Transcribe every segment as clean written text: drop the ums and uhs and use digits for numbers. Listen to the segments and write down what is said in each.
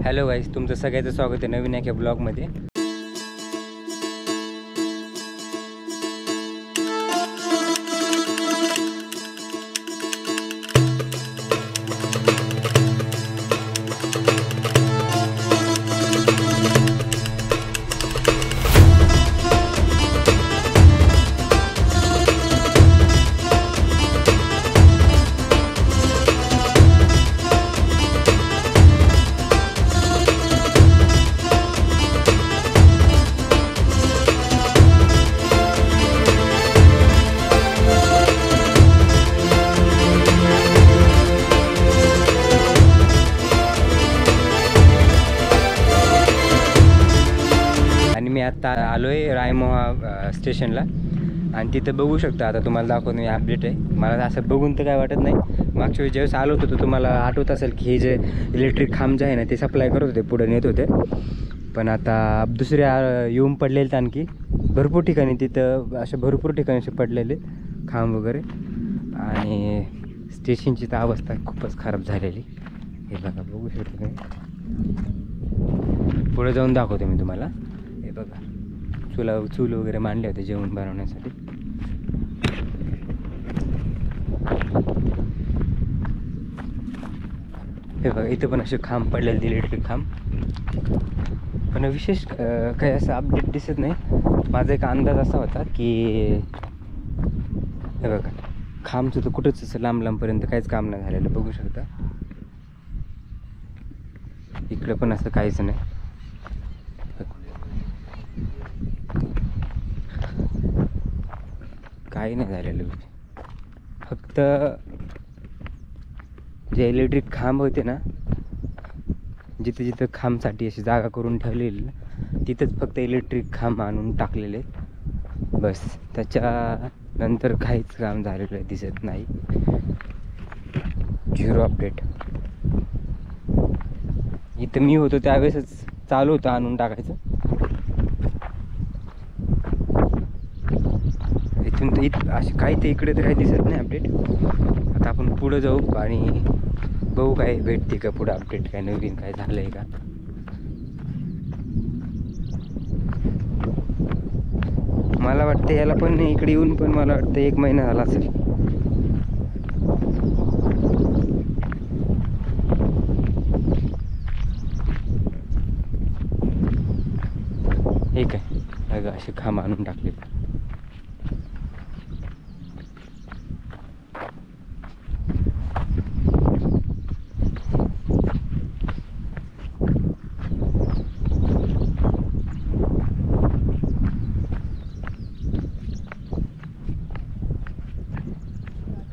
Hello गाईस, तुमचं सगळ्याचं स्वागत आहे नवीन एका ब्लॉगमध्ये. मी आता आलो आहे रायमोहा स्टेशनला आणि तिथं बघू शकता. आता तुम्हाला दाखवतो मी, अपडेट आहे. मला असं बघून तर काय वाटत नाही. मागच्या वेळेस ज्यावेळेस आलो होतो तुम्हाला आठवत असेल की हे जे इलेक्ट्रिक खांब जे आहे ना ते सप्लाय करत होते, पुढे नेत होते. पण आता दुसऱ्या येऊन पडलेले आणखी भरपूर ठिकाणी, तिथं असे भरपूर ठिकाणी असे पडलेले खांब वगैरे. आणि स्टेशनची तर अवस्था खूपच खराब झालेली. हे बघा, बघू शकतो तुम्ही. पुढे जाऊन दाखवतो मी तुम्हाला. हे बघा, चूल वगैरे मांडले होते जेवण बनवण्यासाठी. हे बघा, इथं पण असे खांब पडलेले इलेक्ट्रिक खांब. पण विशेष काही असं अपडेट दिसत नाही. माझा एक अंदाज असा होता की हे बघा, खांबचं तर कुठंच असं लांबपर्यंत काहीच काम नाही झालेलं. बघू शकता इकडं पण असं काहीच नाही. काही नाही झालेलं. फक्त जे इलेक्ट्रिक खांब होते ना, जिथं जिथं खांबसाठी अशी जागा करून ठेवलेली ना, तिथंच फक्त इलेक्ट्रिक खांब आणून टाकलेले बस. त्याच्यानंतर काहीच काम झालेलं दिसत नाही. Zero update. इथं मी होतो त्यावेळेसच चालू होतं आणून टाकायचं. इथून तर असे काही ते इकडे तर काही दिसत नाही अपडेट. आता आपण पुढं जाऊ आणि बघू काय भेटते का पुढं अपडेट, काय नवीन काय झालं आहे का. मला वाटतं याला पण इकडे येऊन पण मला वाटतं 1 महिना झाला असेल. हे काय अगं, असे खांब आणून टाकले.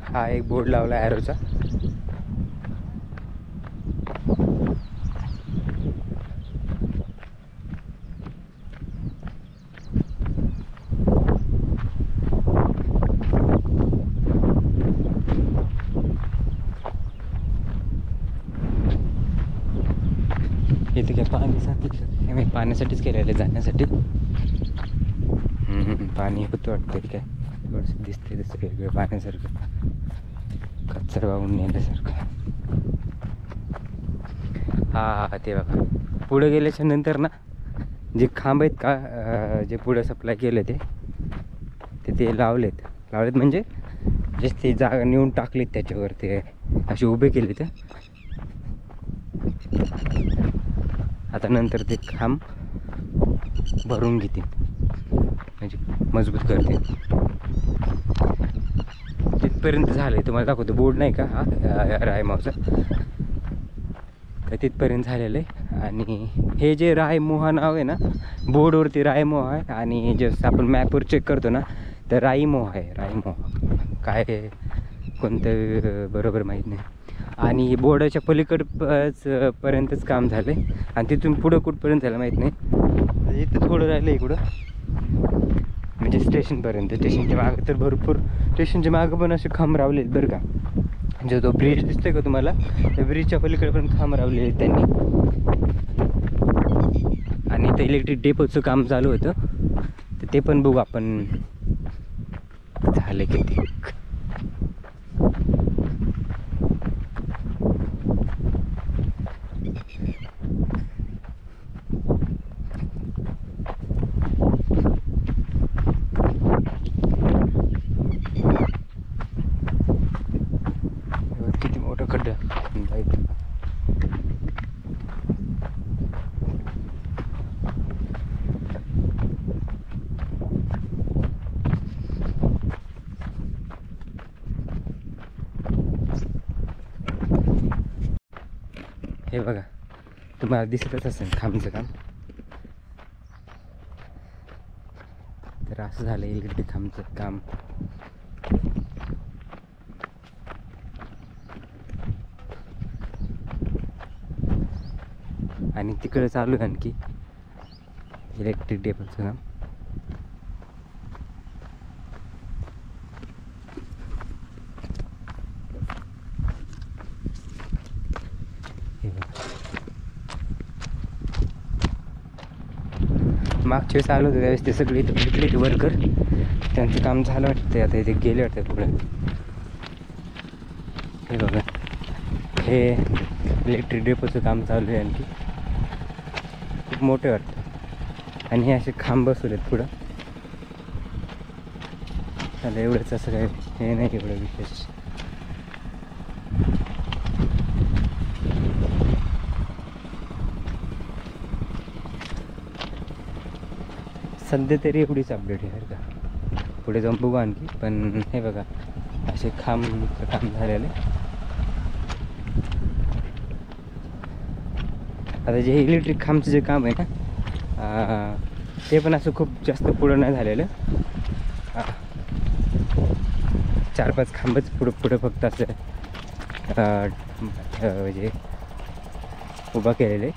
हा एक बोर्ड लावला ॲरोचा. इथे काय पाण्यासाठी, पाण्यासाठीच केलेलं आहे, जाण्यासाठी. पाणी होतं वाटतं. काय थोडंसं दिसतंय तसं वेगळं पाण्यासारखं, कचरा वाहून नेल्यासारखं. हा ते बघा, पुढे गेल्याच्या नंतर ना जे खांब आहेत का, जे पुढे सप्लाय केले ते लावलेत म्हणजे जे ते जागा नेऊन टाकलीत त्याच्यावर ते असे उभे केले. ते आता नंतर ते खांब भरून घेतील, म्हणजे मजबूत करतील. तिथपर्यंत झालं आहे. तुम्हाला दाखवतो, बोर्ड नाही का हा रायमोहाचा, तर तिथपर्यंत झालेलं आहे. आणि हे जे रायमोहा नाव आहे ना, बोर्डवरती रायमोहा आहे. आणि जसं आपण मॅपवर चेक करतो ना, तर राईमोहा आहे. राईमोहा काय कोणतं बरोबर माहीत नाही. आणि बोर्डाच्या पर्यंतच काम झालं आहे. आणि तिथून पुढं कुठपर्यंत झालं माहीत नाही. इथं थोडं राहिलं इकडं, म्हणजे स्टेशनपर्यंत. स्टेशनच्या मागं तर भरपूर, स्टेशनच्या मागं पण असे खांब रावलेत बरं का. म्हणजे तो ब्रिज दिसतोय का तुम्हाला, त्या ब्रिजच्या पलीकडे पण खांब रावलेले आहेत त्यांनी. आणि इथं इलेक्ट्रिक डेपोचं काम चालू होतं, तर ते पण बघू आपण झालं किती. मोठं खड्डा बाईक. हे बघा, तुम्हाला दिसतच असेल खांबचं काम. तर असं झालं इलेक्ट्रिक खांबचं काम. आणि तिकडे चालू आहे आणखी इलेक्ट्रिक डेपोचं काम. मागच्या वेळेस आलो होतं त्यावेळेस ते सगळे भेटले ते वर्कर, त्यांचं काम झालं वाटतं. आता इथे गेले वाटतं पुढे. हे बघा, हे इलेक्ट्रिक डेपोचं काम चालू आहे आणखी. खूप मोठे वाटतं. आणि हे असे खांब बसवलेत पुढं. आता एवढंच, असं काय हे नाही एवढं विशेष. सध्या तरी एवढीच अपडेट आहे बरं का. पुढे जाऊन बघू आणखी. पण हे बघा, असे खांबचं काम झालेलं आहे. आता जे इलेक्ट्रिक खांबचं जे काम आहे ना, ते पण असं खूप जास्त पुढं नाही झालेलं. 4-5 खांबच पुढं फक्त असं म्हणजे उभा केलेले.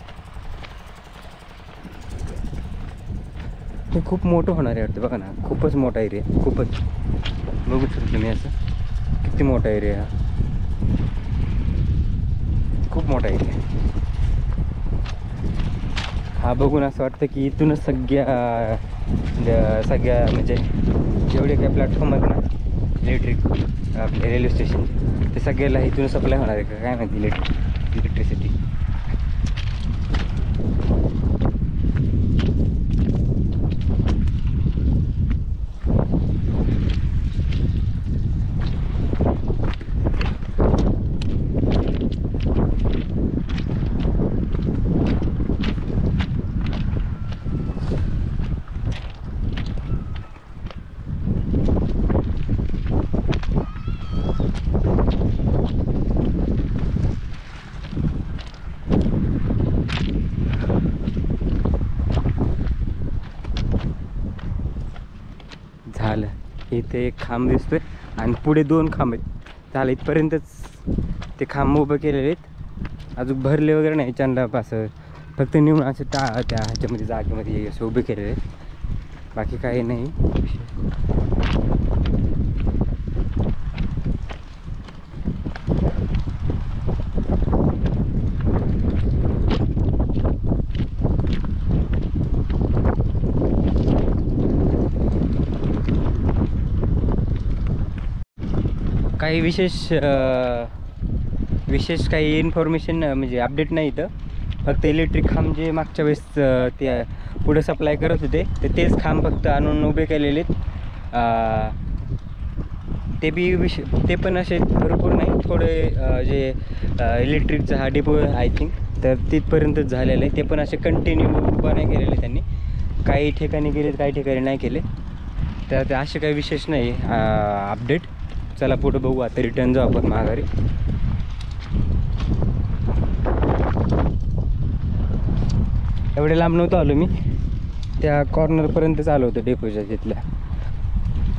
हे खूप मोठं होणार आहे वाटतं. बघा ना, खूपच मोठा एरिया, खूपच. बघू शकतो तुम्ही असं किती मोठा एरिया, खूप मोठा एरिया. हा बघून असं वाटतं की इथूनच सगळ्या म्हणजे जेवढे काही प्लॅटफॉर्म आहेत ना इलेक्ट्रिक आपले रेल्वे स्टेशन, ते सगळ्याला इथून सप्लाय होणार आहे का काय माहिती इलेक्ट्रिसिटी. झालं. इथे एक खांब दिसतोय आणि पुढे 2 खांब आहेत. झालं, इथपर्यंतच ते खांब उभं केलेले आहेत. अजून भरले वगैरे नाही चांडाप, असं फक्त निवडून असे त्या ह्याच्यामध्ये जागेमध्ये असे उभे केलेले आहेत. बाकी काही नाही. काही विशेष काही इन्फॉर्मेशन म्हणजे अपडेट नाही इथं. फक्त इलेक्ट्रिक खांब जे मागच्या वेळेस ते पुढे सप्लाय करत होते तेच खांब फक्त आणून उभे केलेले आहेत. ते पण असे भरपूर नाही, थोडे जे इलेक्ट्रिकचा हा डेपो आय थिंक तर तिथपर्यंतच झालेलं आहे. ते पण असे कंटिन्यू उभा नाही केलेले त्यांनी. काही ठिकाणी केले, काही ठिकाणी नाही केले. तर असे काही विशेष नाही अपडेट. चला पुढे बघू. आता रिटर्न जाऊ आपण माघारी. एवढे लांब नव्हतं आलो मी, त्या कॉर्नरपर्यंतच आलो होतो डेपोच्या तिथल्या.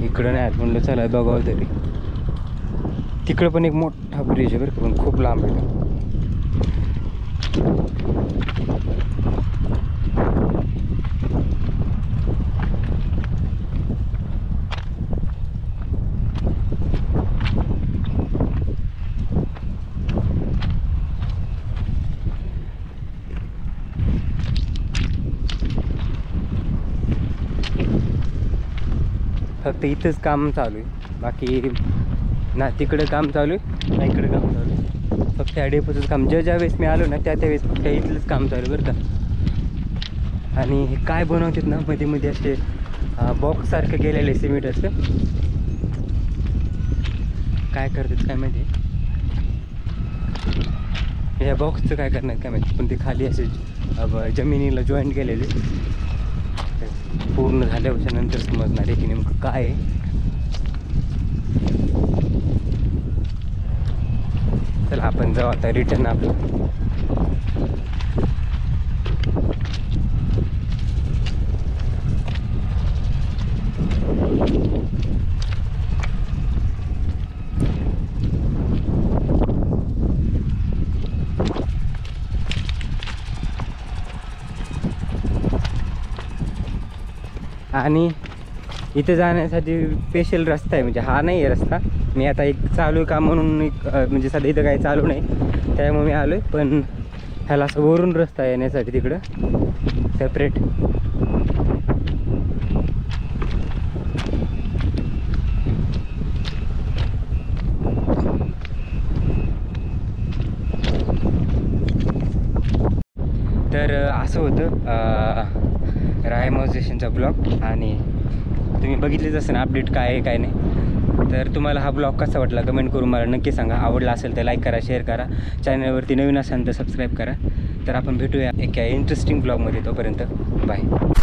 इकडं नाही आलं, म्हणलं चला बघावं तरी. तिकडं पण एक मोठा ब्रिज आहे बरं का, पण खूप लांब आहे. फक्त इथंच काम चालू आहे, बाकी ना तिकडं काम चालू आहे ना इकडं काम चालू आहे. फक्त ह्या डेपोचंच काम ज्या वेळेस मी आलो ना त्यावेळेस फक्त इथलंच काम चालू आहे बरं का. आणि हे काय बनवतात ना मध्ये मध्ये असे बॉक्ससारखं गेलेले सिमेंट असतं, काय करतात काय माहिती. ह्या बॉक्सचं काय करणार काय माहिती, पण ते खाली असे जमिनीला जॉईंट केलेले, पूर्ण झाल्याच्या नंतर समजणार आहे की नेमकं काय आहे. चला आपण जाऊ आता रिटर्न आपलं. आणि इथे जाण्यासाठी स्पेशल रस्ता आहे, म्हणजे हा नाही आहे रस्ता. मी आता एक चालू आहे का म्हणून एक म्हणजे सध्या इथं काही चालू नाही त्यामुळे मी आलो आहे, पण ह्याला असं वरून रस्ता येण्यासाठी तिकडं सेपरेट. तर असं होतं रायमो स्टेशनचा ब्लॉग, आणि तुम्ही बघितलेच असेल अपडेट काय आहे काय नाही. तर तुम्हाला हा ब्लॉग कसा वाटला कमेंट करून मला नक्की सांगा. आवडला असेल तर लाईक करा, शेअर करा, चॅनलवरती नवीन असाल तर सबस्क्राईब करा. तर आपण भेटूया एका इंटरेस्टिंग ब्लॉगमध्ये. तोपर्यंत बाय.